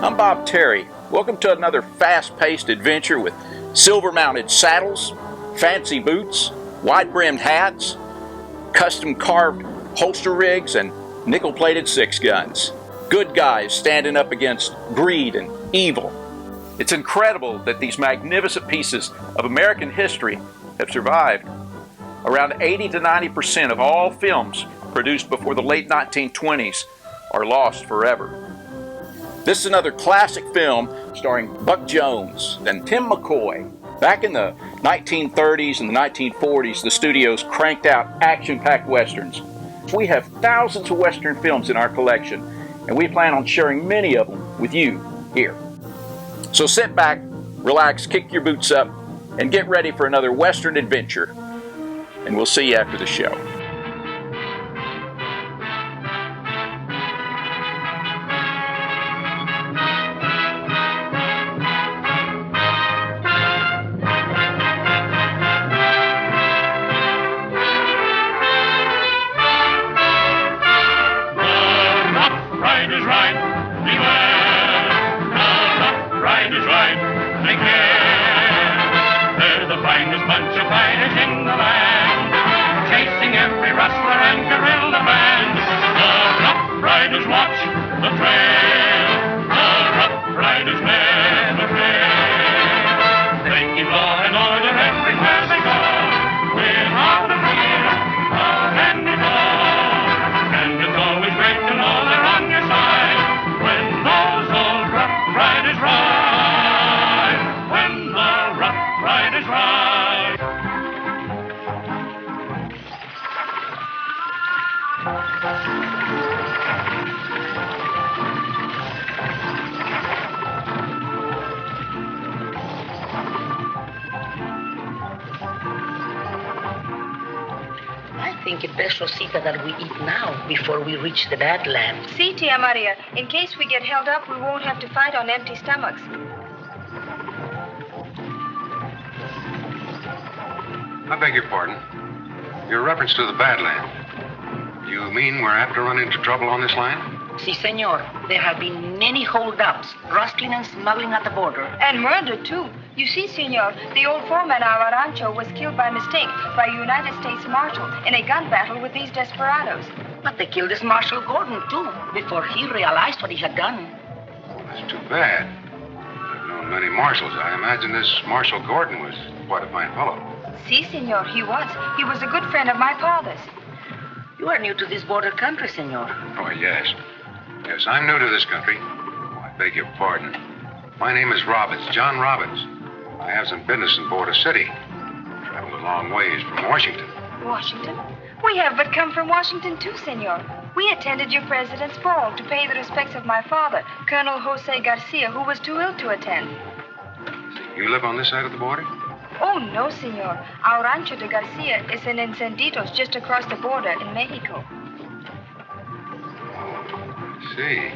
I'm Bob Terry. Welcome to another fast-paced adventure with silver-mounted saddles, fancy boots, wide-brimmed hats, custom-carved holster rigs, and nickel-plated six guns. Good guys standing up against greed and evil. It's incredible that these magnificent pieces of American history have survived. Around 80 to 90% of all films produced before the late 1920s are lost forever. This is another classic film starring Buck Jones and Tim McCoy. Back in the 1930s and the 1940s, the studios cranked out action-packed westerns. We have thousands of western films in our collection, and we plan on sharing many of them with you here. So sit back, relax, kick your boots up, and get ready for another western adventure. And we'll see you after the show. Rosita, that we eat now before we reach the Badlands. See, Tia Maria, in case we get held up, we won't have to fight on empty stomachs. I beg your pardon. Your reference to the Badlands. You mean we're apt to run into trouble on this line? Si, senor. There have been many holdups, rustling and smuggling at the border. And murder, too. You see, senor, the old foreman of our rancho was killed by mistake by a United States Marshal in a gun battle with these desperados. But they killed this Marshal Gordon, too, before he realized what he had done. Well, that's too bad. I've known many Marshals. I imagine this Marshal Gordon was quite a fine fellow. Si, senor, he was. He was a good friend of my father's. You are new to this border country, senor. Oh, yes. Yes, I'm new to this country. Oh, I beg your pardon. My name is Roberts, John Roberts. I have some business in Border City. Traveled a long ways from Washington. Washington? We have but come from Washington, too, senor. We attended your president's ball to pay the respects of my father, Colonel Jose Garcia, who was too ill to attend. You live on this side of the border? Oh, no, senor. Our rancho de Garcia is in Encenditos, just across the border in Mexico. Oh, I see.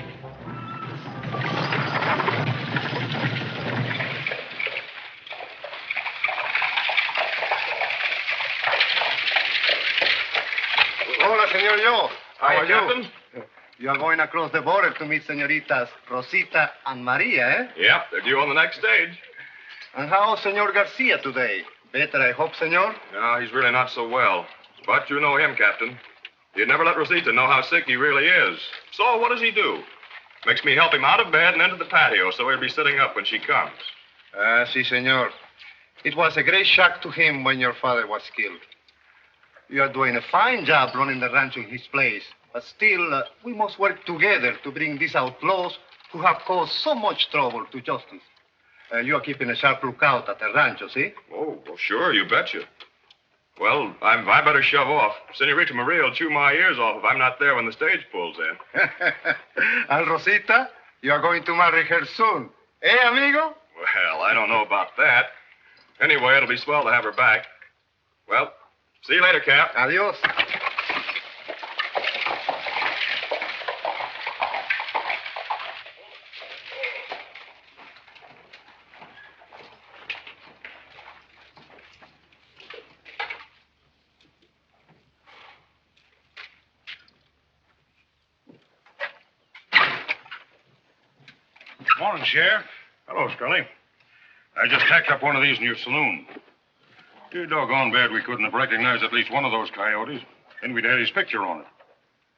Hola, Senor Joe. How are Captain? you? You are going across the border to meet Senoritas Rosita and Maria, eh? Yep, they're due on the next stage. And how's Senor Garcia today? Better, I hope, Senor? No, he's really not so well. But you know him, Captain. He'd never let Rosita know how sick he really is. So what does he do? Makes me help him out of bed and into the patio so he'll be sitting up when she comes. Si, Senor. It was a great shock to him when your father was killed. You are doing a fine job running the rancho in his place. But still, we must work together to bring these outlaws who have caused so much trouble to justice. You are keeping a sharp lookout at the rancho, see? Oh, well, sure, you betcha. Well, I better shove off. Senorita Maria will chew my ears off if I'm not there when the stage pulls in. And Rosita, you are going to marry her soon. Eh, amigo? Well, I don't know about that. Anyway, it'll be swell to have her back. Well, see you later, Cap. Adios. Morning, Sheriff. Hello, Scully. I just tacked up one of these in your saloon. You're doggone bad we couldn't have recognized at least one of those coyotes. Then we'd had his picture on it.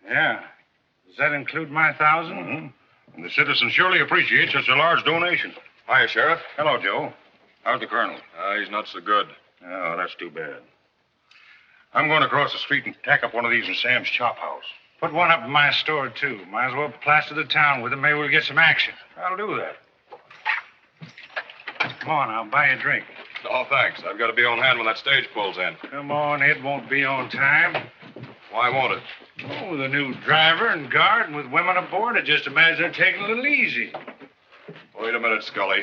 Yeah. Does that include my 1,000? Mm-hmm. And the citizens surely appreciate such a large donation. Hiya, Sheriff. Hello, Joe. How's the colonel? He's not so good. Oh, that's too bad. I'm going across the street and tack up one of these in Sam's chop house. Put one up in my store, too. Might as well plaster the town with it. Maybe we'll get some action. I'll do that. Come on, I'll buy you a drink. Oh, thanks. I've got to be on hand when that stage pulls in. Come on, it won't be on time. Why won't it? Oh, with a new driver and guard and with women aboard, I just imagine they're taking it a little easy. Wait a minute, Scully.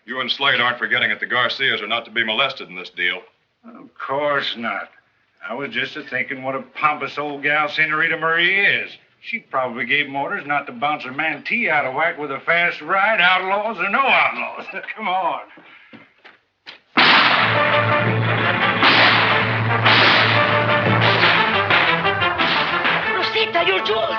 You and Slade aren't forgetting that the Garcias are not to be molested in this deal. Of course not. I was just a-thinking what a pompous old gal Senorita Marie is. She probably gave him orders not to bounce her mantee out of whack with a fast ride, outlaws or no outlaws. Come on. Rosita, your jewels.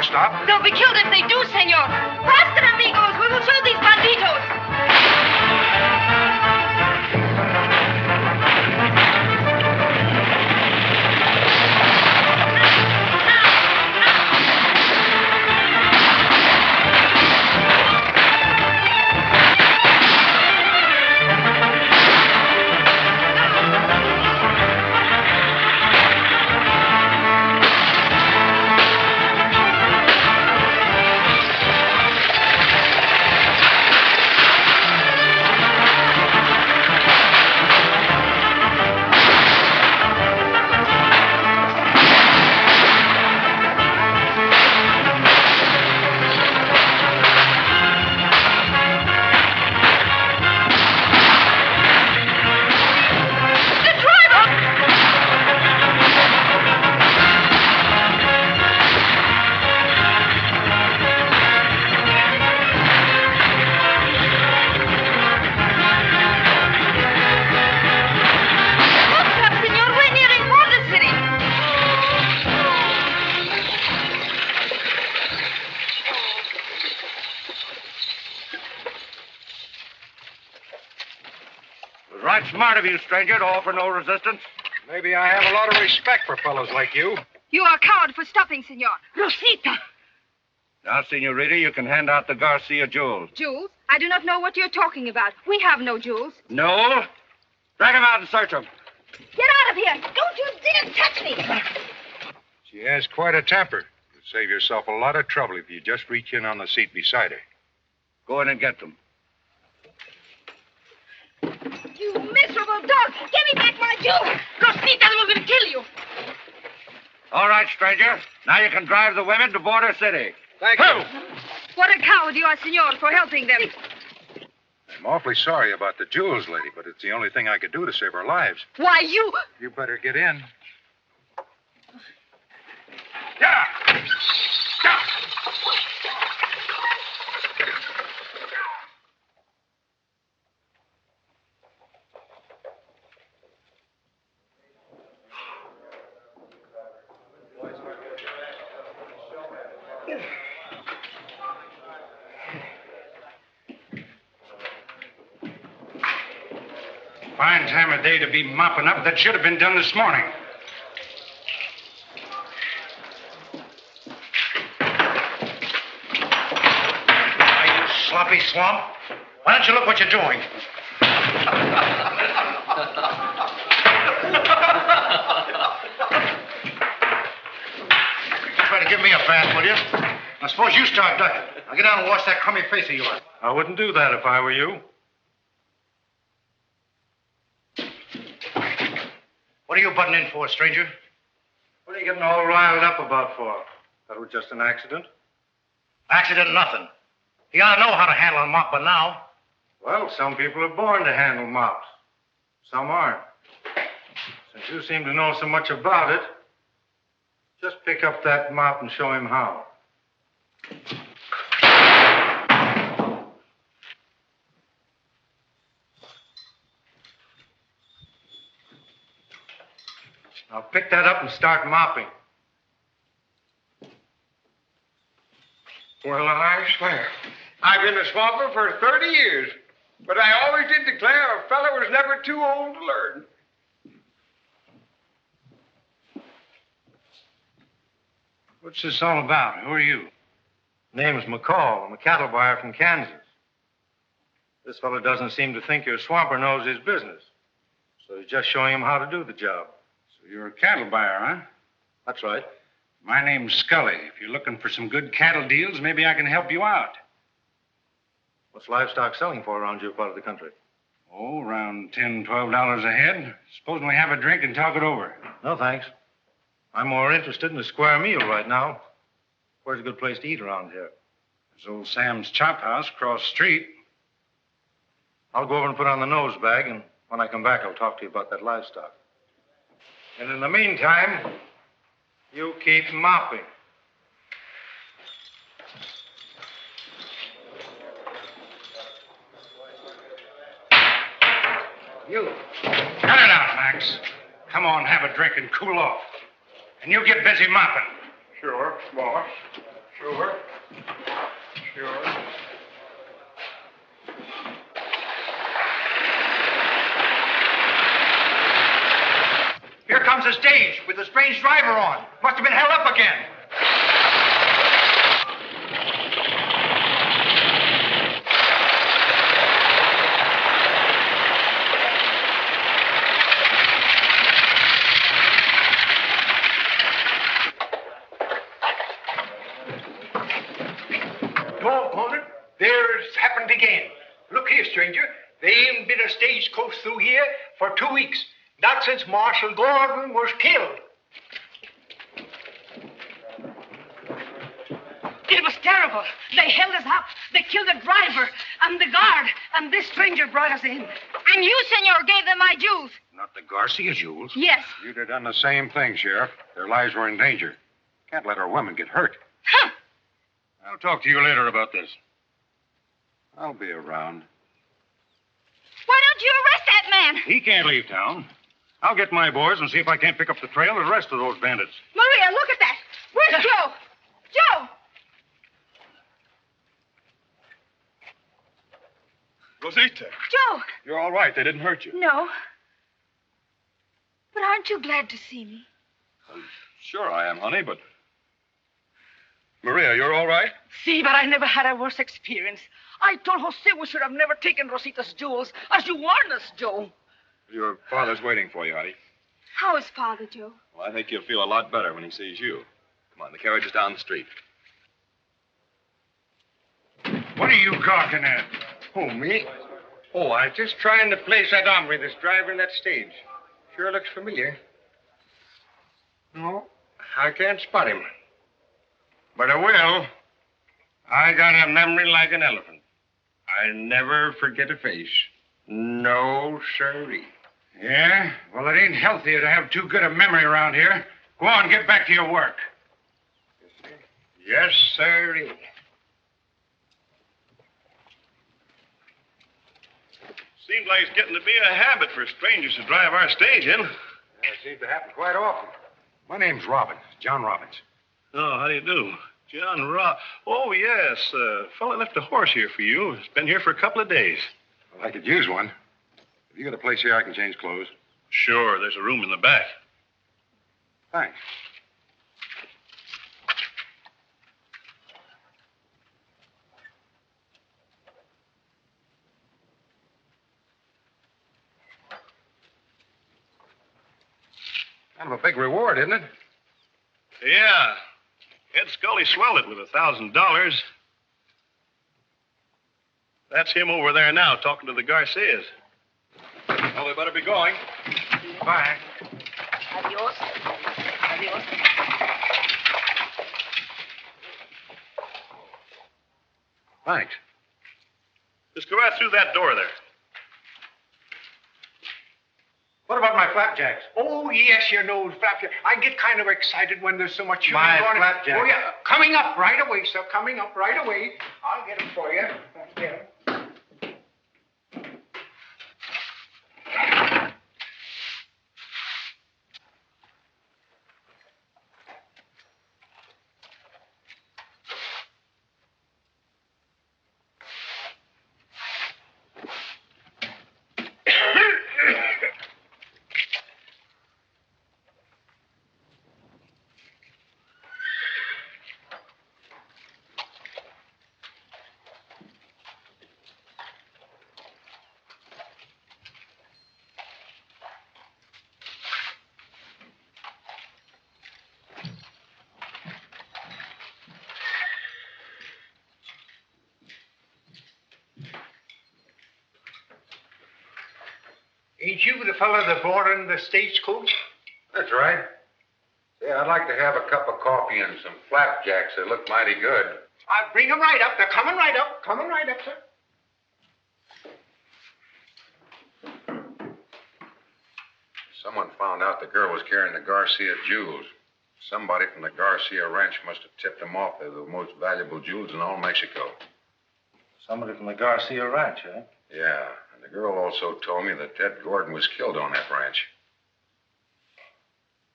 Stop. They'll be killed if they do, senor. Faster, amigos. We will show these banditos. Right smart of you, stranger, to offer no resistance. Maybe I have a lot of respect for fellows like you. You are a coward for stopping, senor. Rosita. Now, Senorita, you can hand out the Garcia jewels. Jewels? I do not know what you're talking about. We have no jewels. No? Drag them out and search them. Get out of here. Don't you dare touch me. She has quite a temper. You'd save yourself a lot of trouble if you just reach in on the seat beside her. Go in and get them. You miserable dog. Give me back my jewels. Rosita, we're going to kill you. All right, stranger. Now you can drive the women to Border City. Thank you. What a coward you are, senor, for helping them. I'm awfully sorry about the jewels, lady, but it's the only thing I could do to save our lives. Why, you... You better get in. Yeah! Yeah! Fine time of day to be mopping up. That should have been done this morning. Are you sloppy swamp? Why don't you look what you're doing? Try to give me a bath, will you? I suppose you start ducking. I'll get down and wash that crummy face of yours. I wouldn't do that if I were you. What are you butting in for, stranger? What are you getting all riled up about for? That was just an accident. Accident nothing. You ought to know how to handle a mop by now. Well, some people are born to handle mops. Some aren't. Since you seem to know so much about it, just pick up that mop and show him how. Now pick that up and start mopping. Well, I swear, I've been a swamper for 30 years, but I always did declare a fellow was never too old to learn. What's this all about? Who are you? Name's McCall. I'm a cattle buyer from Kansas. This fellow doesn't seem to think your swamper knows his business. So he's just showing him how to do the job. So you're a cattle buyer, huh? That's right. My name's Scully. If you're looking for some good cattle deals, maybe I can help you out. What's livestock selling for around your part of the country? Oh, around $10, $12 a head. Supposing we have a drink and talk it over. No, thanks. I'm more interested in a square meal right now. Where's a good place to eat around here? There's old Sam's Chop House across the street. I'll go over and put on the nose bag, and when I come back, I'll talk to you about that livestock. And in the meantime, you keep mopping. You. Cut it out, Max. Come on, have a drink and cool off. And you get busy mopping. Sure, boss. Sure. Here comes the stage with the strange driver on. Must have been held up again. Doggone it. There's happened again. Look here, stranger. They ain't been a stagecoach through here for 2 weeks. Not since Marshal Gordon was killed. It was terrible. They held us up. They killed the driver and the guard. And this stranger brought us in. And you, senor, gave them my jewels. Not the Garcia jewels. Yes. You'd have done the same thing, Sheriff. Their lives were in danger. Can't let our women get hurt. Huh. I'll talk to you later about this. I'll be around. Why don't you arrest that man? He can't leave town. I'll get my boys and see if I can't pick up the trail of the rest of those bandits. Maria, look at that. Where's Joe? Joe! Rosita, Joe! you're all right. They didn't hurt you. No. But aren't you glad to see me? Sure I am, honey, but... Maria, you're all right? See, but I never had a worse experience. I told Jose we should have never taken Rosita's jewels, as you warned us, Joe. Your father's waiting for you, honey. How is Father, Joe? Well, I think he'll feel a lot better when he sees you. Come on, the carriage is down the street. What are you gawking at? Who, me? Oh, I was just trying to place that hombre that's driving that stage. Sure looks familiar. No, I can't spot him. But I will. I got a memory like an elephant. I never forget a face. No, sirree. Yeah? Well, it ain't healthier to have too good a memory around here. Go on, get back to your work. Yes, sirree. Seems like it's getting to be a habit for strangers to drive our stage in. It seems to happen quite often. My name's Robbins, John Robbins. Oh, how do you do? John Oh, yes. A fella left a horse here for you. It's been here for a couple of days. Well, I could use one. Have you got a place here I can change clothes? Sure, there's a room in the back. Thanks. Kind of a big reward, isn't it? Yeah. Ed Scully swelled it with $1,000. That's him over there now talking to the Garcias. Well, they better be going. Bye. Adios. Adios. Thanks. Just go right through that door there. What about my flapjacks? Oh, yes, you know, flapjack. I get kind of excited when there's so much shooting My going on. flapjack. Oh, yeah. Coming up right away, sir. Coming up right away. I'll get them for you. Get 'em. Ain't you the fellow that brought in the stagecoach? That's right. Yeah, I'd like to have a cup of coffee and some flapjacks. They look mighty good. I'll bring 'em right up. They're coming right up. Coming right up, sir. Someone found out the girl was carrying the Garcia jewels. Somebody from the Garcia ranch must have tipped them off. They're the most valuable jewels in all Mexico. Somebody from the Garcia ranch, eh? Yeah, and the girl also told me that Ted Gordon was killed on that ranch.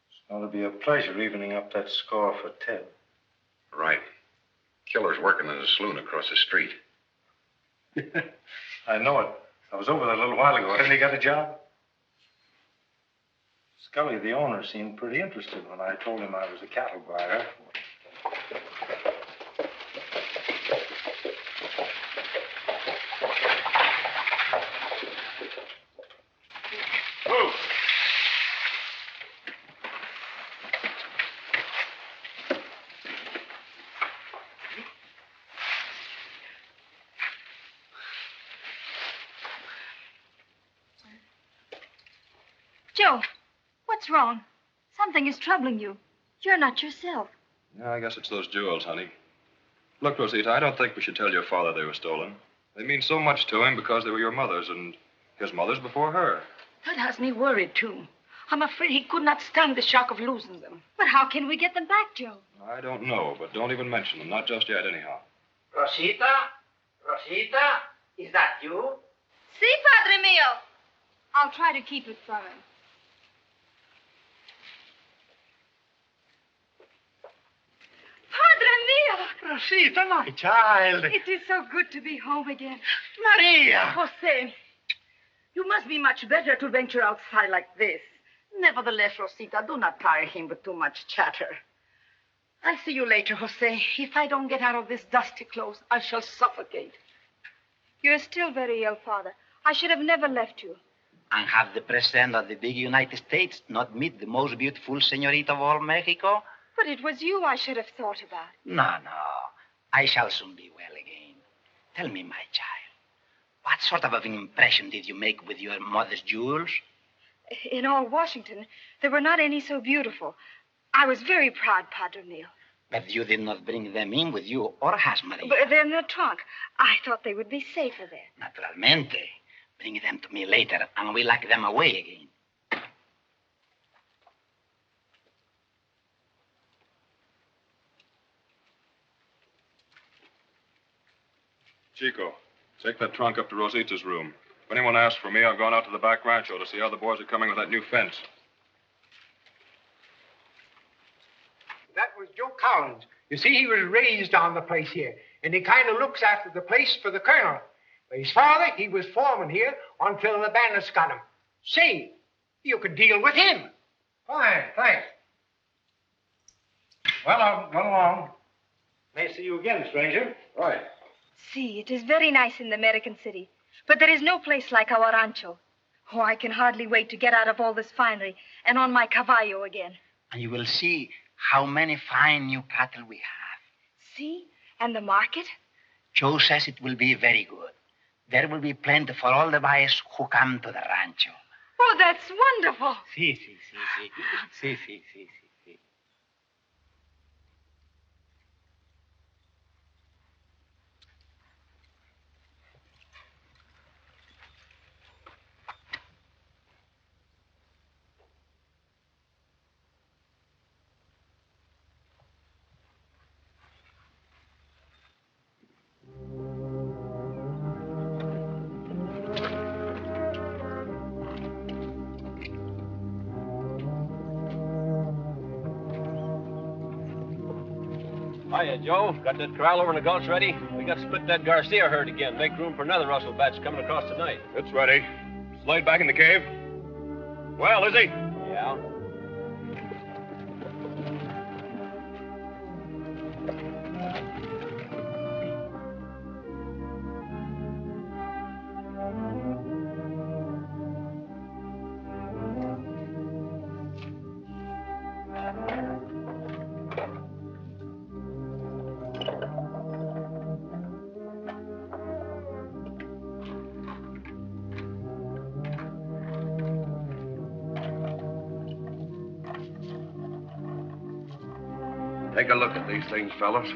It's going to be a pleasure evening up that score for Ted. Right. Killer's working in a saloon across the street. I know it. I was over there a little while ago. Hasn't he got a job? Scully, the owner, seemed pretty interested when I told him I was a cattle buyer. Move. Joe, what's wrong? Something is troubling you. You're not yourself. Yeah, I guess it's those jewels, honey. Look, Rosita, I don't think we should tell your father they were stolen. They mean so much to him because they were your mother's and his mother's before her. That has me worried, too. I'm afraid he could not stand the shock of losing them. But how can we get them back, Joe? I don't know, but don't even mention them. Not just yet, anyhow. Rosita? Rosita? Is that you? Si, Padre mio. I'll try to keep it from him. Padre mio! Rosita, my child. It is so good to be home again. Maria. Jose, you must be much better to venture outside like this. Nevertheless, Rosita, do not tire him with too much chatter. I'll see you later, Jose. If I don't get out of this dusty clothes, I shall suffocate. You're still very ill, Father. I should have never left you. And have the President of the big United States not meet the most beautiful senorita of all Mexico? But it was you I should have thought about. No. I shall soon be well again. Tell me, my child, what sort of an impression did you make with your mother's jewels? In all Washington, there were not any so beautiful. I was very proud, Padre mio. But you did not bring them in with you, or has Maria? But they're in the trunk. I thought they would be safer there. Naturalmente. Bring them to me later, and we lock them away again. Chico, take that trunk up to Rosita's room. If anyone asks for me, I've gone out to the back rancho to see how the boys are coming with that new fence. That was Joe Collins. You see, he was raised on the place here, and he kind of looks after the place for the colonel. But his father, he was foreman here until the bandits got him. Say, you could deal with him. Fine, thanks. Well, I'll run along. May see you again, stranger. Right. See, it is very nice in the American city. But there is no place like our rancho. Oh, I can hardly wait to get out of all this finery and on my caballo again. And you will see how many fine new cattle we have. See? And the market? Joe says it will be very good. There will be plenty for all the buyers who come to the rancho. Oh, that's wonderful. Si. Hiya, Joe. Got that corral over in the gulch ready? We got to split that Garcia herd again. Make room for another Russell batch coming across tonight. It's ready. Slade back in the cave? Well, is he? Yeah. Take a look at these things, fellas.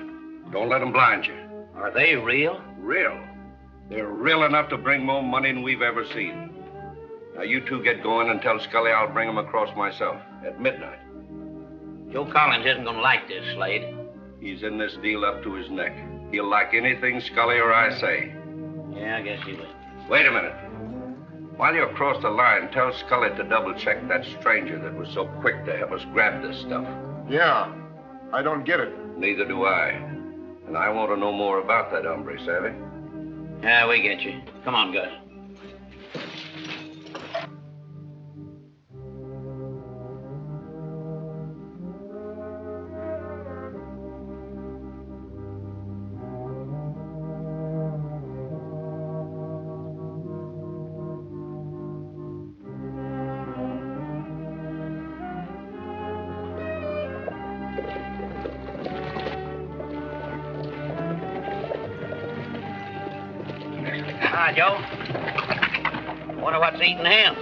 Don't let them blind you. Are they real? Real. They're real enough to bring more money than we've ever seen. Now, you two get going and tell Scully I'll bring them across myself at midnight. Joe Collins isn't going to like this, Slade. He's in this deal up to his neck. He'll like anything Scully or I say. Yeah, I guess he will. Wait a minute. While you're across the line, tell Scully to double-check that stranger that was so quick to help us grab this stuff. Yeah, I don't get it. Neither do I. And I want to know more about that hombre, savvy? Yeah, we get you. Come on, Gus. Joe. Wonder what's eating him.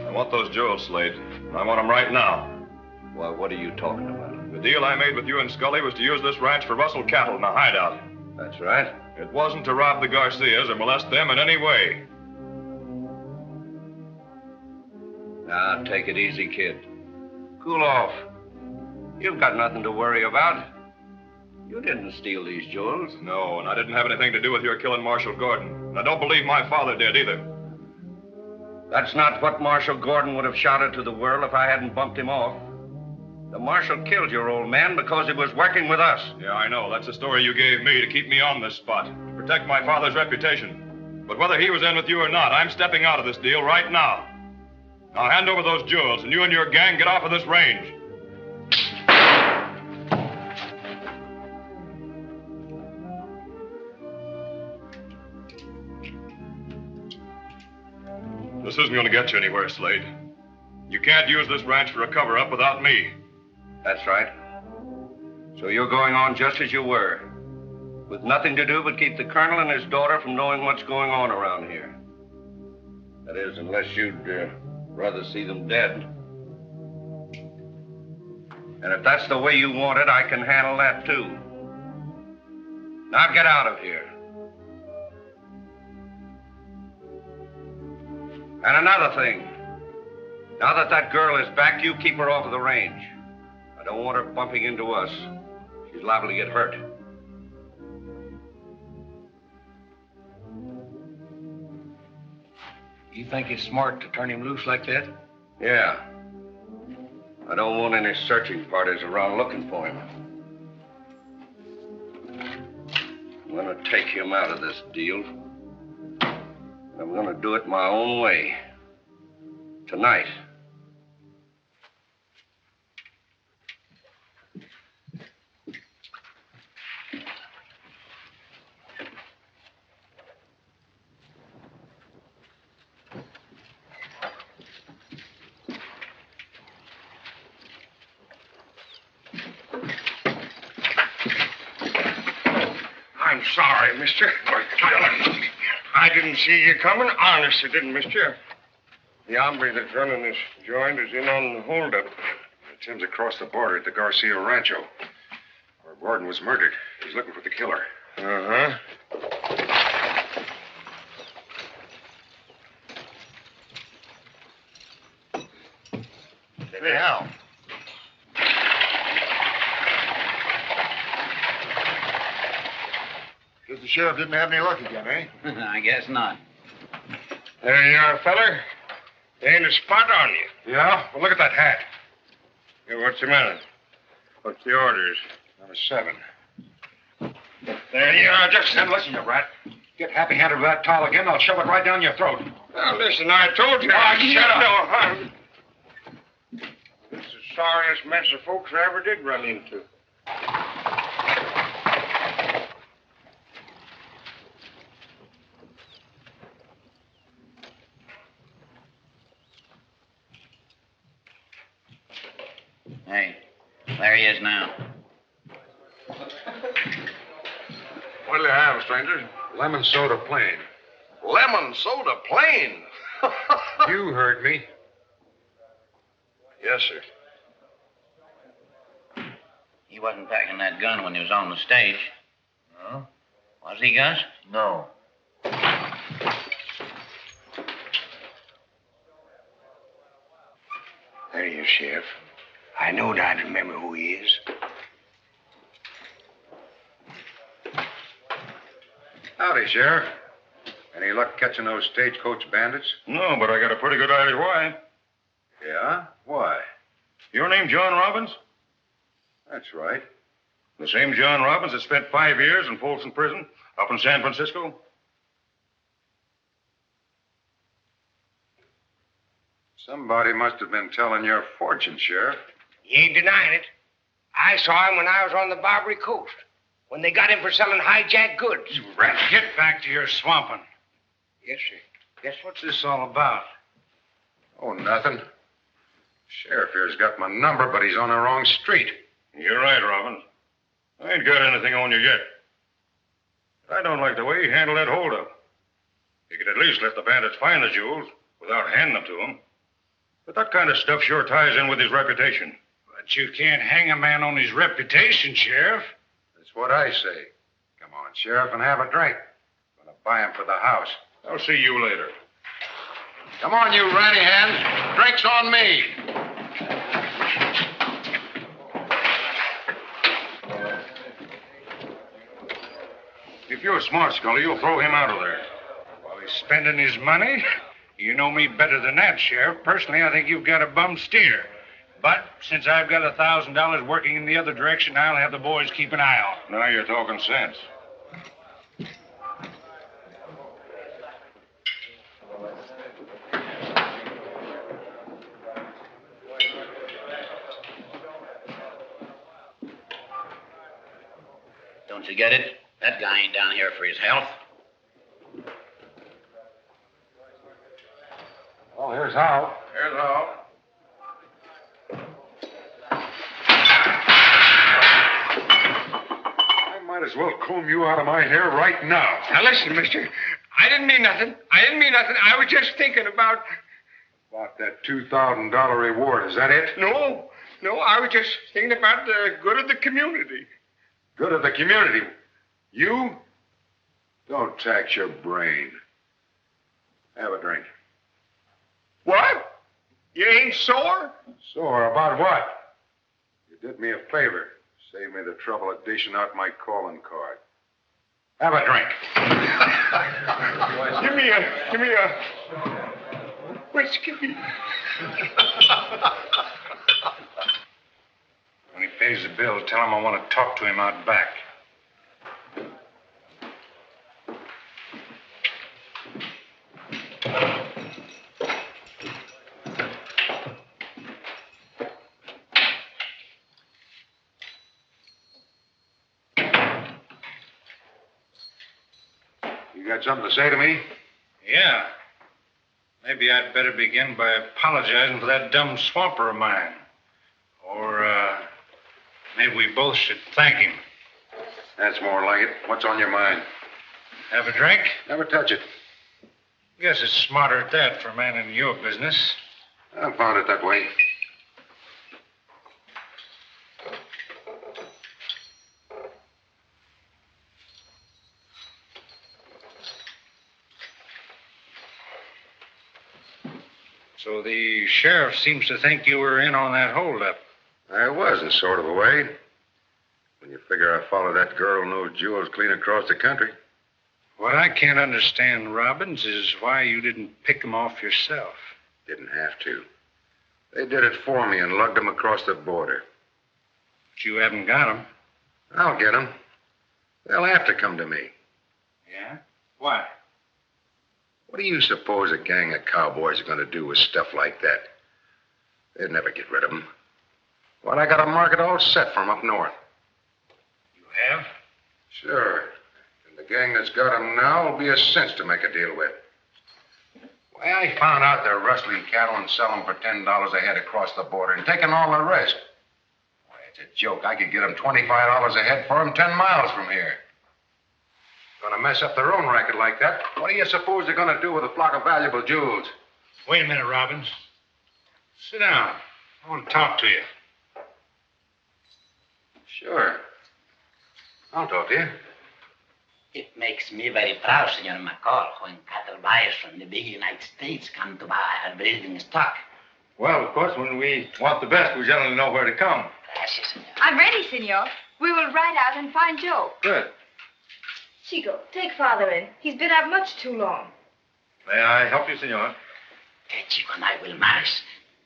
I want those jewels, Slade. I want them right now. Well, what are you talking about? The deal I made with you and Scully was to use this ranch for rustled cattle in a hideout. That's right. It wasn't to rob the Garcias or molest them in any way. Now, take it easy, kid. Cool off. You've got nothing to worry about. You didn't steal these jewels. No, and I didn't have anything to do with your killing Marshal Gordon. And I don't believe my father did either. That's not what Marshal Gordon would have shouted to the world if I hadn't bumped him off. The Marshal killed your old man because he was working with us. Yeah, I know. That's the story you gave me to keep me on this spot, to protect my father's reputation. But whether he was in with you or not, I'm stepping out of this deal right now. Now hand over those jewels, and you and your gang get off of this range. This isn't going to get you anywhere, Slade. You can't use this ranch for a cover-up without me. That's right. So you're going on just as you were, with nothing to do but keep the colonel and his daughter from knowing what's going on around here. That is, unless you'd rather see them dead. And if that's the way you want it, I can handle that, too. Now get out of here. And another thing. Now that that girl is back, you keep her off of the range. I don't want her bumping into us. She's liable to get hurt. You think it's smart to turn him loose like that? Yeah. I don't want any searching parties around looking for him. I'm going to take him out of this deal. I'm going to do it my own way. Tonight. I'm sorry, mister. I didn't see you coming. Honest, I didn't, mister. The hombre that's running this joint is in on the holdup. Tim's across the border at the Garcia Rancho, where Gordon was murdered. He's looking for the killer. Uh-huh. Hey, Hal. Guess the sheriff didn't have any luck again, eh? I guess not. There you are, feller. There ain't a spot on you. Yeah? Well, look at that hat. Hey, what's the matter? What's the orders? Number 7. There you are. Just then, listen, you rat. Get happy-handed with that towel again, I'll shove it right down your throat. Now, listen, I told you. Oh, shut up. This is the sorriest mess of folks I ever did run into. Hey, there he is now. What'll you have, stranger? Lemon soda plain. Lemon soda plain. You heard me. Yes, sir. He wasn't packing that gun when he was on the stage. No? Was he, Gus? No. There he is, Sheriff. I knowed I'd remember who he is. Howdy, Sheriff. Any luck catching those stagecoach bandits? No, but I got a pretty good idea why. Yeah? Why? Your name John Robbins? That's right. The same John Robbins that spent 5 years in Folsom Prison up in San Francisco? Somebody must have been telling your fortune, Sheriff. He ain't denying it. I saw him when I was on the Barbary Coast, when they got him for selling hijacked goods. You rat, get back to your swamping. Yes, sir. Yes, sir. What's this all about? Oh, nothing. Sheriff here's got my number, but he's on the wrong street. You're right, Robbins. I ain't got anything on you yet. I don't like the way you handled that holdup. You could at least let the bandits find the jewels without handing them to them. But that kind of stuff sure ties in with his reputation. But you can't hang a man on his reputation, Sheriff. That's what I say. Come on, Sheriff, and have a drink. I'm gonna buy him for the house. I'll see you later. Come on, you ratty hands. Drink's on me. If you're smart, Scully, you'll throw him out of there. While he's spending his money? You know me better than that, Sheriff. Personally, I think you've got a bum steer. But since I've got $1,000 working in the other direction, I'll have the boys keep an eye on. Now you're talking sense. Don't you get it? That guy ain't down here for his health. Well, here's how. Here's how. I might as well comb you out of my hair right now. Now, listen, mister. I didn't mean nothing. I was just thinking about... About that $2,000 reward, is that it? No, I was just thinking about the good of the community. Good of the community. You? Don't tax your brain. Have a drink. What? You ain't sore? Sore about what? You did me a favor. Saved me the trouble of dishing out my calling card. Have a drink. Give me a whiskey. When he pays the bill, tell him I want to talk to him out back. You got something to say to me? Yeah. Maybe I'd better begin by apologizing for that dumb swamper of mine. Or, maybe we both should thank him. That's more like it. What's on your mind? Have a drink? Never touch it. Guess it's smarter at that for a man in your business. I found it that way. So the sheriff seems to think you were in on that holdup. I was, in sort of a way. When you figure I followed that girl and those jewels clean across the country. What I can't understand, Robbins, is why you didn't pick them off yourself. Didn't have to. They did it for me and lugged them across the border. But you haven't got them. I'll get them. They'll have to come to me. Yeah? Why? What do you suppose a gang of cowboys are going to do with stuff like that? They'd never get rid of them. Well, I got a market all set for 'em up north. You have? Sure. And the gang that's got 'em now will be a cinch to make a deal with. Why, I found out they're rustling cattle and selling them for $10 a head across the border and taking all the rest. Why, it's a joke. I could get them $25 a head for them 10 miles from here. Gonna mess up their own racket like that. What do you suppose they're gonna do with a flock of valuable jewels? Wait a minute, Robbins. Sit down. I want to talk to you. Sure. I'll talk to you. It makes me very proud, Senor McCall, when cattle buyers from the big United States come to buy our breeding stock. Well, of course, when we want the best, we generally know where to come. Gracias, Senor. I'm ready, Senor. We will ride out and find Joe. Good. Chico, take Father in. He's been out much too long. May I help you, Senor? Chico and I will march.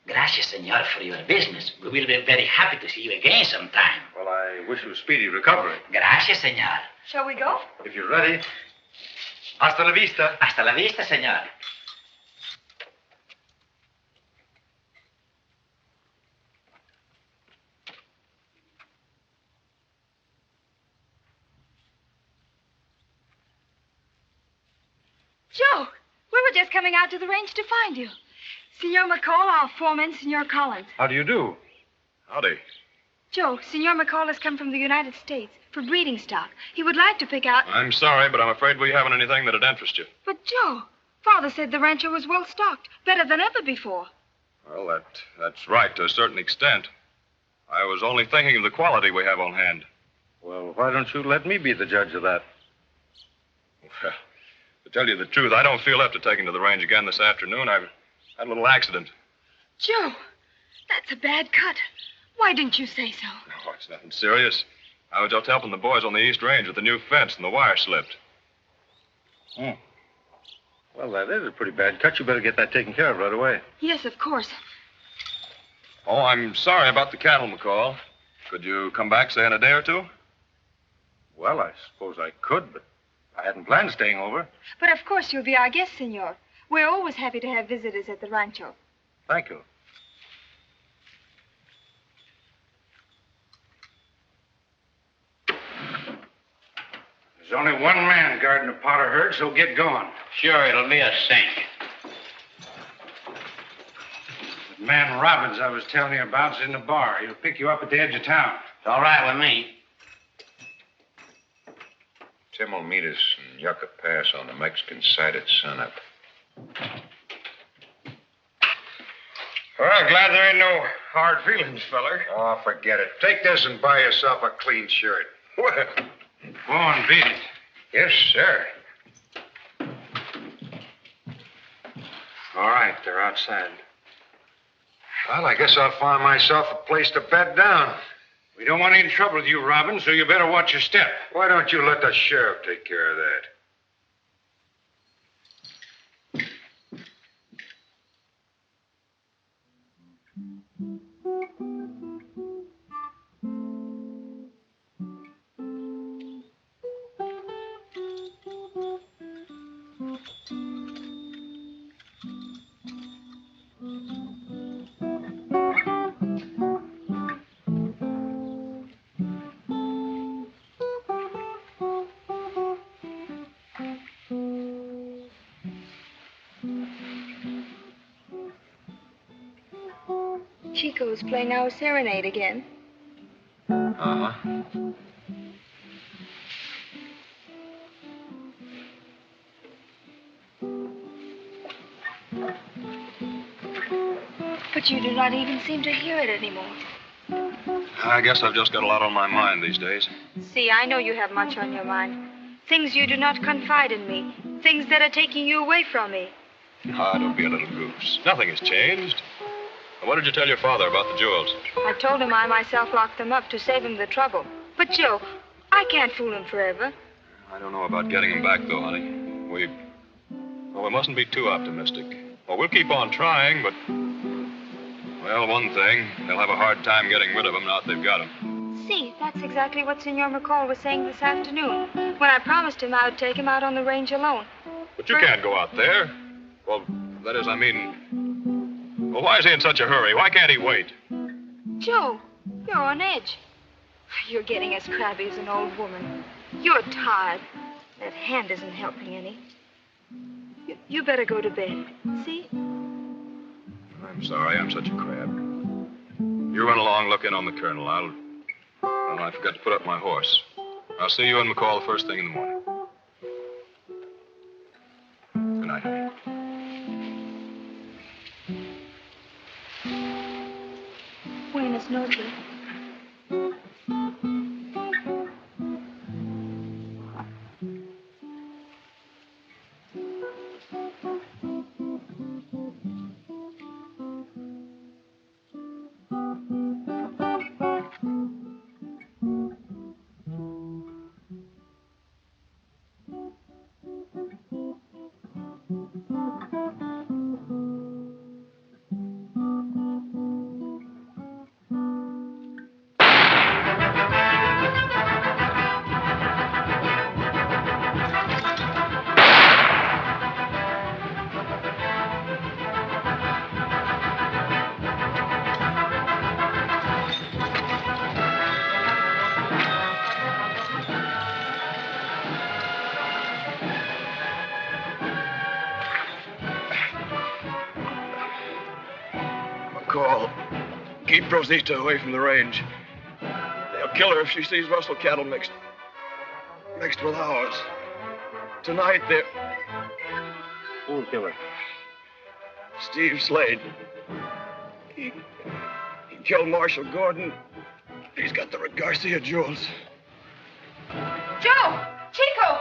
Gracias, Senor, for your business. We will be very happy to see you again sometime. Well, I wish you a speedy recovery. Gracias, Senor. Shall we go? If you're ready. Hasta la vista. Hasta la vista, Senor. Joe, we were just coming out to the range to find you. Senor McCall, our foreman, Senor Collins. How do you do? Howdy. Joe, Senor McCall has come from the United States for breeding stock. He would like to pick out... I'm sorry, but I'm afraid we haven't anything that'd interest you. But, Joe, Father said the rancho was well stocked, better than ever before. Well, that's right to a certain extent. I was only thinking of the quality we have on hand. Well, why don't you let me be the judge of that? Well, to tell you the truth, I don't feel up to taking to the range again this afternoon. I've had a little accident. Joe, that's a bad cut. Why didn't you say so? No, it's nothing serious. I was out helping the boys on the East Range with the new fence, and the wire slipped. Well, that is a pretty bad cut. You better get that taken care of right away. Yes, of course. Oh, I'm sorry about the cattle, McCall. Could you come back, say, in a day or two? Well, I suppose I could, but I hadn't planned staying over. But of course you'll be our guest, Senor. We're always happy to have visitors at the rancho. Thank you. There's only one man guarding the Potter herd, so get going. Sure, it'll be a cinch. The man Robbins I was telling you about is in the bar. He'll pick you up at the edge of town. It's all right with me. Tim will meet us in Yucca Pass on the Mexican side at sunup. Well, glad there ain't no hard feelings, feller. Oh, forget it. Take this and buy yourself a clean shirt. Well, Go on, beat it. Yes, sir. All right, they're outside. Well, I guess I'll find myself a place to bed down. We don't want any trouble with you, Robbins, so you better watch your step. Why don't you let the sheriff take care of that? Chico's playing our serenade again. Uh-huh. But you do not even seem to hear it anymore. I guess I've just got a lot on my mind these days. See, I know you have much on your mind. Things you do not confide in me. Things that are taking you away from me. Ah, don't be a little goose. Nothing has changed. What did you tell your father about the jewels? I told him I myself locked them up to save him the trouble. But, Joe, I can't fool him forever. I don't know about getting him back, though, honey. We mustn't be too optimistic. Well, we'll keep on trying, but... Well, one thing, they'll have a hard time getting rid of him now that they've got him. See, that's exactly what Senor McCall was saying this afternoon, when I promised him I would take him out on the range alone. But you can't go out there. Well, that is, I mean... Well, why is he in such a hurry? Why can't he wait? Joe, you're on edge. You're getting as crabby as an old woman. You're tired. That hand isn't helping any. You better go to bed. See? I'm sorry I'm such a crab. You run along, look in on the colonel. I forgot to put up my horse. I'll see you and McCall the first thing in the morning. Good night, honey. Buenas noches. McCall, keep Rosita away from the range. They'll kill her if she sees rustle cattle mixed with ours. Tonight, they're... Who'll kill her? Steve Slade. He killed Marshal Gordon. He's got the Garcia jewels. Joe! Chico!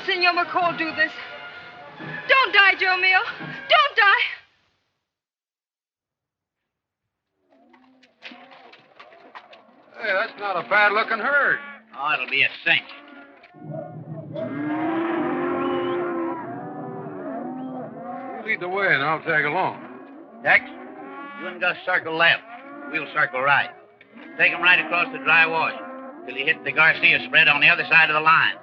Senor McCall do this? Don't die, Joe Mio. Don't die. Hey, that's not a bad-looking herd. Oh, it'll be a cinch. You lead the way, and I'll tag along. Dex, you and Gus circle left. We'll circle right. Take him right across the dry wash till he hits the Garcia spread on the other side of the line.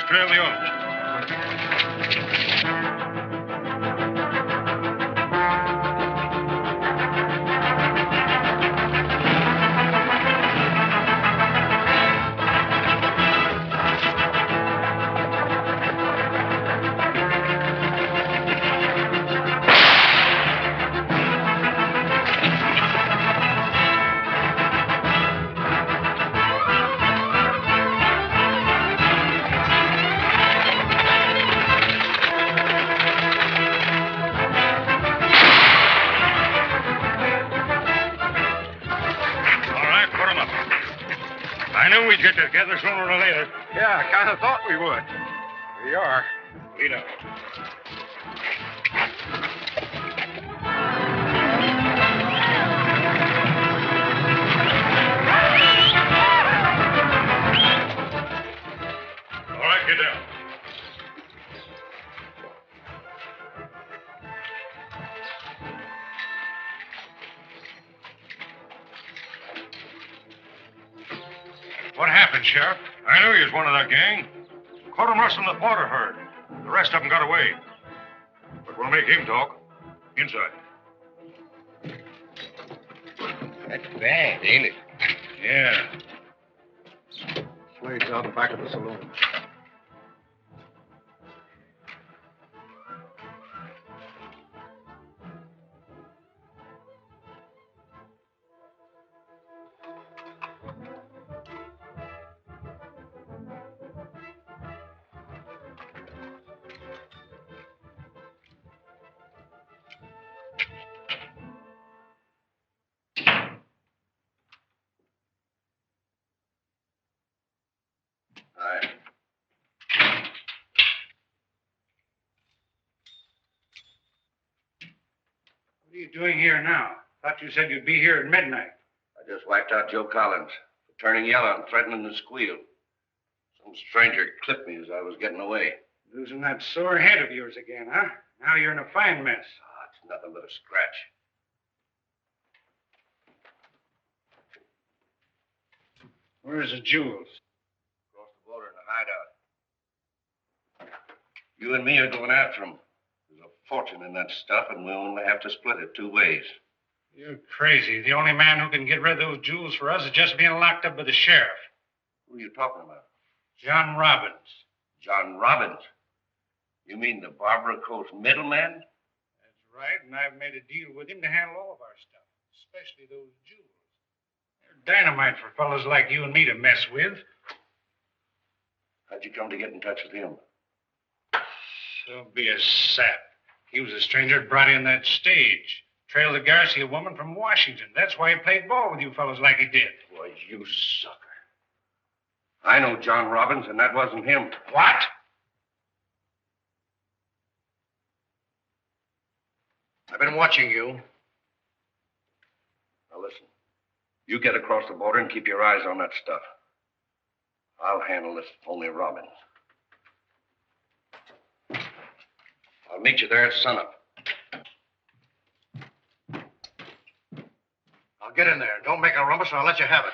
Trail the others. I knew we'd get together sooner or later. Yeah, I kind of thought we would. We are. Lead up. All right, get down. What happened, Sheriff? I knew he was one of that gang. Caught him rustling the border herd. The rest of them got away. But we'll make him talk. Inside. That's bad, ain't it? Yeah. Slade's out back of the saloon. Aye. What are you doing here now? Thought you said you'd be here at midnight. I just wiped out Joe Collins for turning yellow and threatening to squeal. Some stranger clipped me as I was getting away. Losing that sore head of yours again, huh? Now you're in a fine mess. It's nothing but a scratch. Where's the jewels? Across the border in a hideout. You and me are going after them. There's a fortune in that stuff, and we'll only have to split it 2 ways. You're crazy. The only man who can get rid of those jewels for us is just being locked up by the sheriff. Who are you talking about? John Robbins. John Robbins? You mean the Barbara Coast middleman? That's right, and I've made a deal with him to handle all of our stuff, especially those jewels. They're dynamite for fellas like you and me to mess with. How'd you come to get in touch with him? Don't be a sap. He was a stranger that brought in that stage. Trailed the Garcia woman from Washington. That's why he played ball with you fellas like he did. Boy, you sucker. I know John Robbins, and that wasn't him. What? I've been watching you. Now listen. You get across the border and keep your eyes on that stuff. I'll handle this phony Robbins. I'll meet you there at sunup. I'll get in there. Don't make a rumpus or I'll let you have it.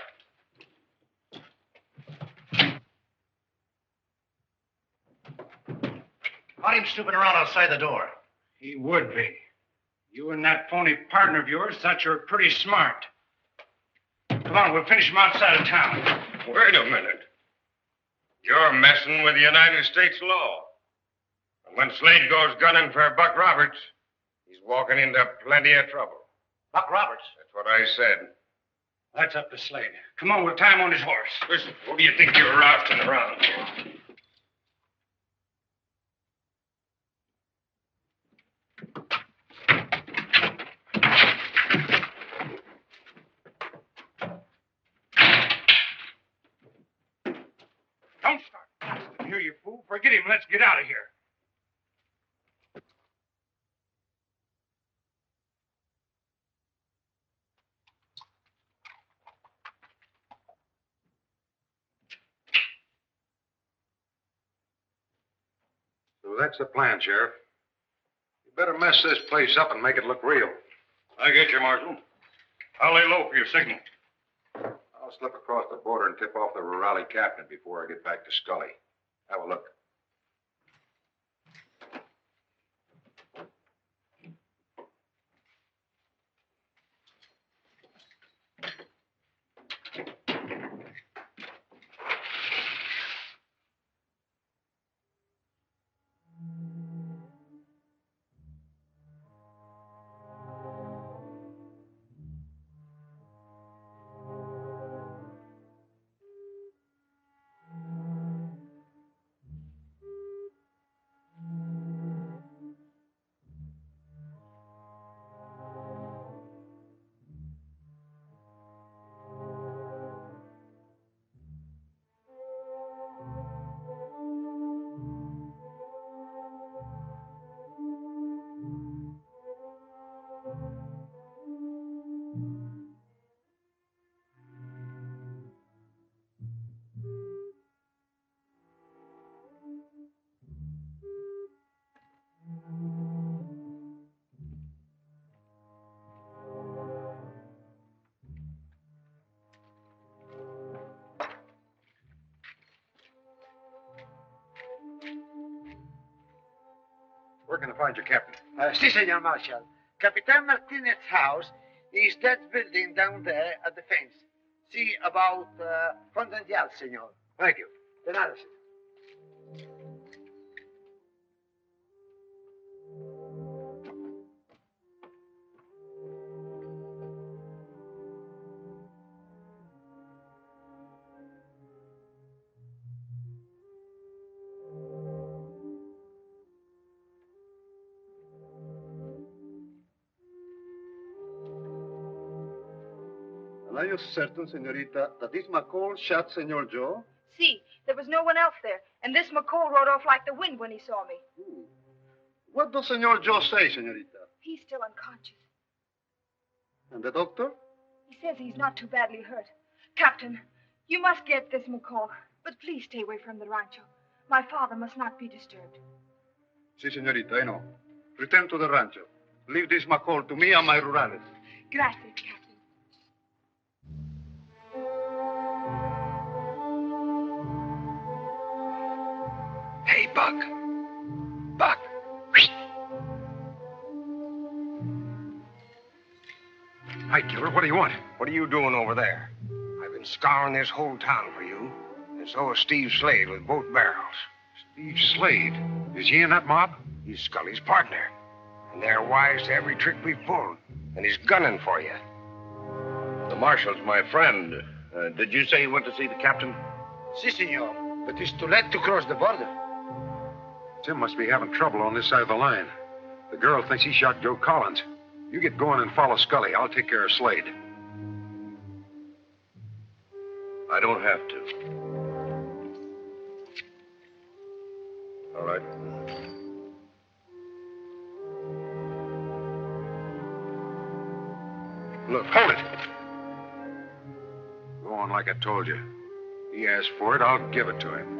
Caught him snooping around outside the door. He would be. You and that phony partner of yours thought you were pretty smart. Come on, we'll finish him outside of town. Wait a minute. You're messing with the United States law. And when Slade goes gunning for Buck Roberts, he's walking into plenty of trouble. Buck Roberts? That's what I said. That's up to Slade. Come on, we'll tie him on his horse. Listen, who do you think you're rousting around here? Don't start blasting here, you fool. Forget him. Let's get out of here. So that's the plan, Sheriff. You better mess this place up and make it look real. I get you, Marshal. I'll lay low for your signal. I'll slip across the border and tip off the rurale captain before I get back to Scully. Have a look. Where can I find your captain? Si, Senor Marshal. Capitan Martinez's house is that building down there at the fence. See about Confrontation, Senor. Thank you. De nada, Senor. And are you certain, senorita, that this McCall shot Senor Joe? See, there was no one else there, and this McCall rode off like the wind when he saw me. What does Senor Joe say, senorita? He's still unconscious. And the doctor? He says he's not too badly hurt. Captain, you must get this McCall, but please stay away from the rancho. My father must not be disturbed. Si, senorita, I know. Return to the rancho. Leave this McCall to me and my rurales. Gracias, Captain. Hey, Buck. Buck. Hi, killer. What do you want? What are you doing over there? I've been scouring this whole town for you, and so is Steve Slade with both barrels. Steve Slade? Is he in that mob? He's Scully's partner, and they're wise to every trick we pull, and he's gunning for you. The Marshal's my friend. Did you say you went to see the captain? Si, Senor. But it's too late to cross the border. Tim must be having trouble on this side of the line. The girl thinks he shot Joe Collins. You get going and follow Scully. I'll take care of Slade. I don't have to. All right. Look, hold it. Go on like I told you. He asked for it, I'll give it to him.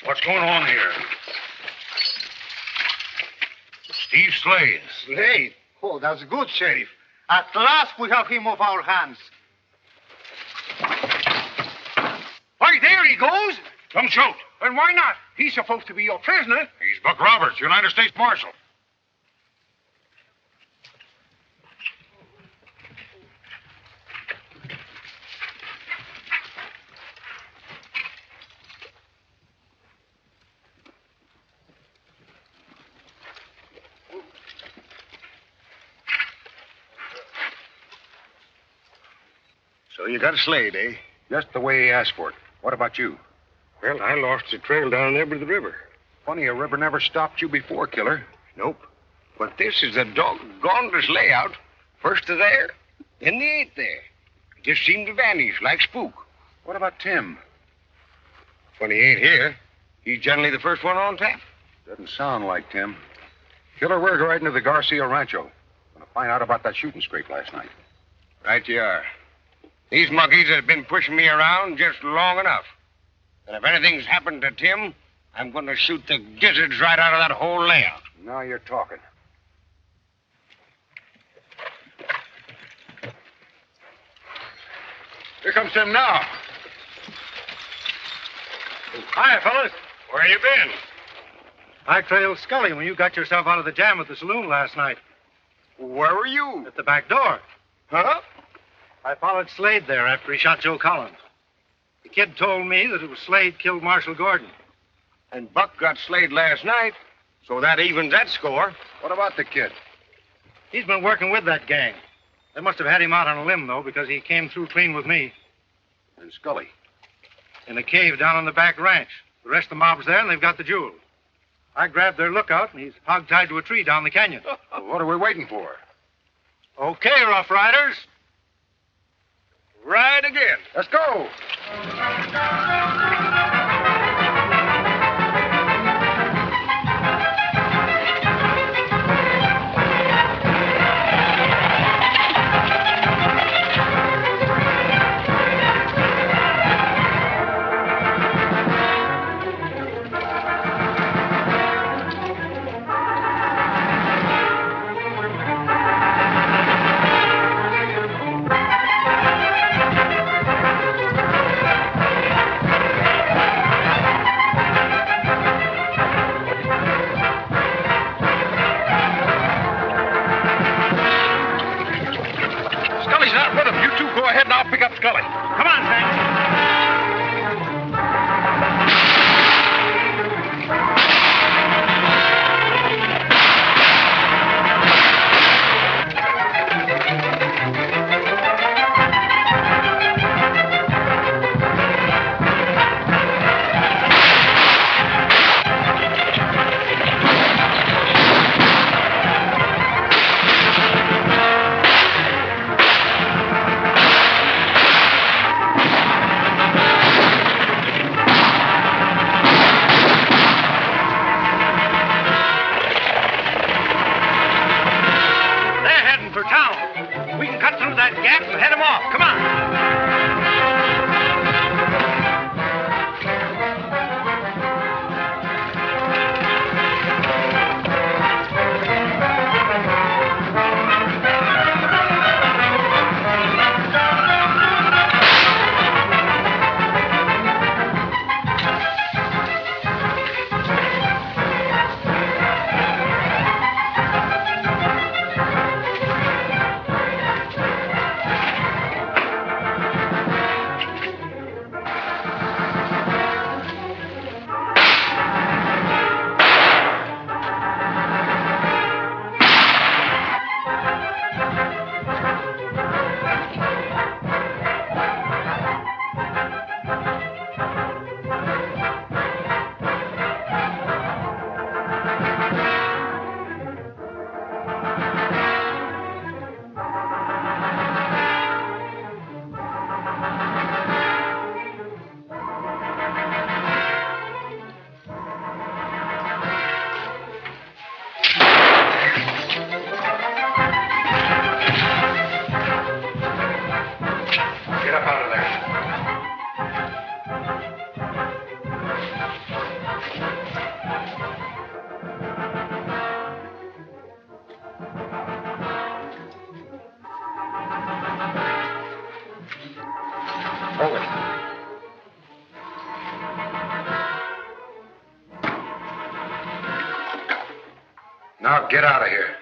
What's going on here? Steve Slade. Slade? Oh, that's good, Sheriff. At last we have him off our hands. Why, there he goes. Come shoot. And why not? He's supposed to be your prisoner. He's Buck Roberts, United States Marshal. So you got a Slade, eh? Just the way he asked for it. What about you? Well, I lost the trail down there by the river. Funny, a river never stopped you before, killer. Nope. But this is the doggonedest layout. First to there, then they ain't there. It just seemed to vanish like spook. What about Tim? When he ain't here, he's generally the first one on tap. Doesn't sound like Tim. Killer, we're riding to the Garcia rancho. Gonna find out about that shooting scrape last night. Right you are. These monkeys have been pushing me around just long enough. And if anything's happened to Tim, I'm going to shoot the gizzards right out of that whole layout. Now you're talking. Here comes Tim now. Hi, fellas. Where you been? I trailed Scully when you got yourself out of the jam at the saloon last night. Where were you? At the back door. Huh? I followed Slade there after he shot Joe Collins. The kid told me that it was Slade killed Marshal Gordon. And Buck got Slade last night. So that evens that score. What about the kid? He's been working with that gang. They must have had him out on a limb, though, because he came through clean with me. And Scully? In a cave down on the back ranch. The rest of the mob's there, and they've got the jewels. I grabbed their lookout, and he's hog-tied to a tree down the canyon. Well, what are we waiting for? Okay, Rough Riders. Ride again. Let's go. Scully. Come on, Now get out of here.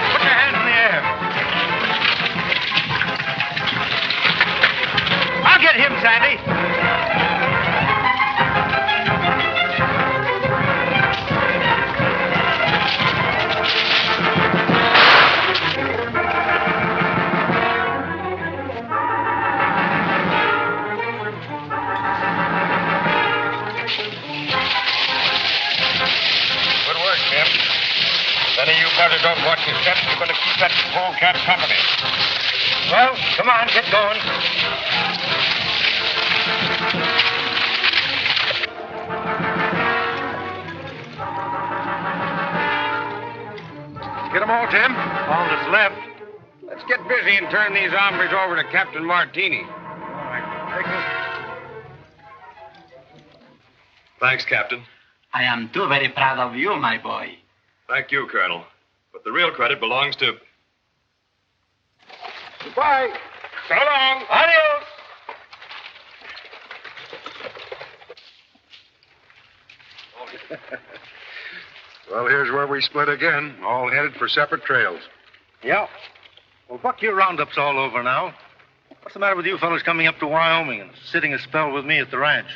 Put your hands in the air. I'll get him, Sandy. Buzzers don't watch your steps, you're going to keep that polecat company. Well, come on, get going. Get them all, Tim? All that's left. Let's get busy and turn these hombres over to Captain Martini. All right, take them. Thanks, Captain. I am too very proud of you, my boy. Thank you, Colonel. But the real credit belongs to... Goodbye. So long. Adios. Oh, Well, here's where we split again, all headed for separate trails. Yeah. Well, Buck, your roundup's all over now. What's the matter with you fellas coming up to Wyoming and sitting a spell with me at the ranch?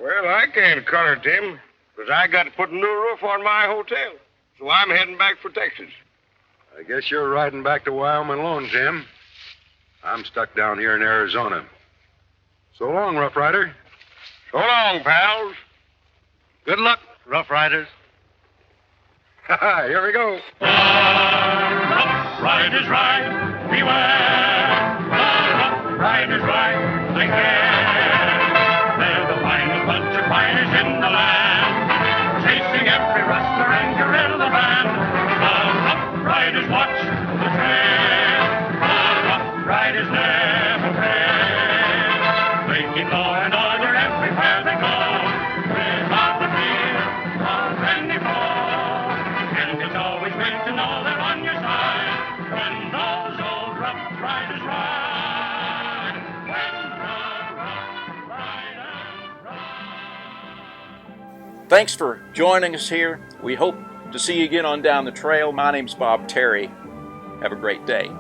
Well, I can't color, Tim, because I got to put a new roof on my hotel. So I'm heading back for Texas. I guess you're riding back to Wyoming alone, Tim. I'm stuck down here in Arizona. So long, Rough Rider. So long, pals. Good luck, Rough Riders. Here we go. Rough Riders ride, beware. Rough Riders ride, they care. They're the finest bunch of fighters in the land, chasing every rustler and guerrilla band. The Rough Riders watch the trail. The Rough Riders never fail. They keep law and order everywhere they go, without the fear of any foe. And it's always great to know they're on your side when those old Rough Riders ride. When the Rough Riders ride. Thanks for joining us here. We hope to see you again on Down the Trail. My name's Bob Terry. Have a great day.